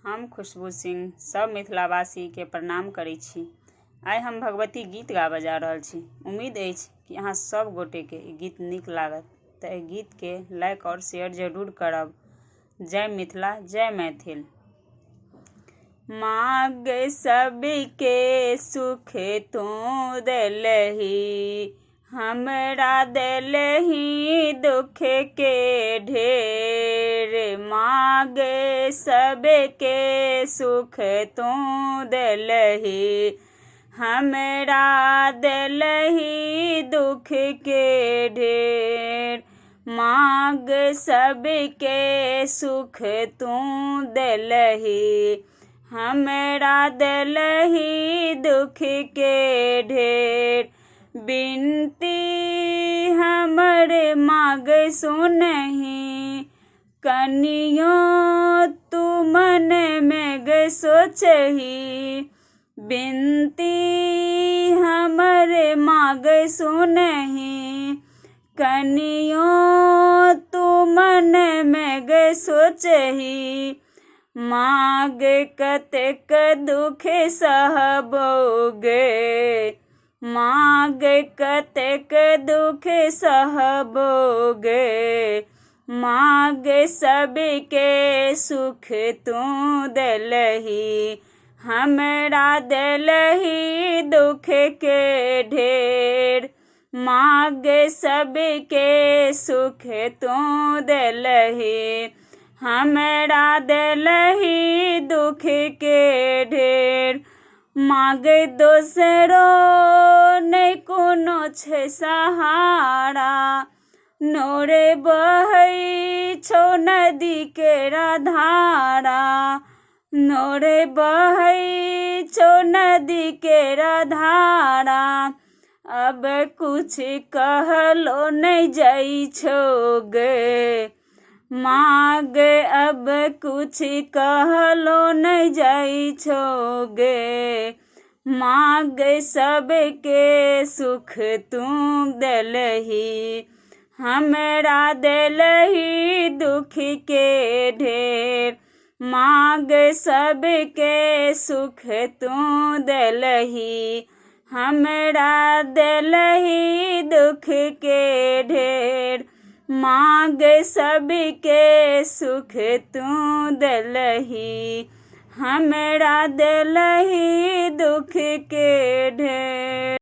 हम खुशबू सिंह सब मिथिलावासी के प्रणाम करै छी। आइ हम भगवती गीत गाबऽ जा रहल छी। उम्मीद अछि कि अहाँ सब गोटे के ई गीत नीक लागत, तऽ एहि गीत के लाइक और शेयर जरूर करब। जय मिथिला, जय मैथिल। माँग सबके सुख तू देलही, हमरा देलही दुख के ढेर। माँग सबके सुख तू देलही, हमरा देलही दुख के ढेर। माँग सबके सुख तू देलही, हमरा देलही दुख के ढेर। बिनती हमर माँग सुनहि, कनियो तू मन में सोचहि। बिनती हमर माँग सुनहि, कनियो तू मन में सोचहि। माँग कतेक दुख सहबोगे, माँग कतेक दुख सहबोगे। माँग सबके सुख तू देलही, हमरा देलही दुख के ढेर। माँग सबके सुख तू देलही, हमरा देलही दुख के ढेर। माँग दोसरो नहीं कोनो छै सहारा, नोरे बहै छौ नदी के धारा। नोरे बहै छौ नदी के धारा, अब कुछ कहलो नहीं जाइ छौ गे। माँग अब कुछ कहलो नहीं जाइ छौ गे। माँग सबके सुख तू देलही, हमरा देलही दुख के ढेर। माँग सबके सुख तू देलही, हमरा देलही दुख के ढेर। माँग सबके सुख तू देलही, हमरा देलही दुख के ढेर।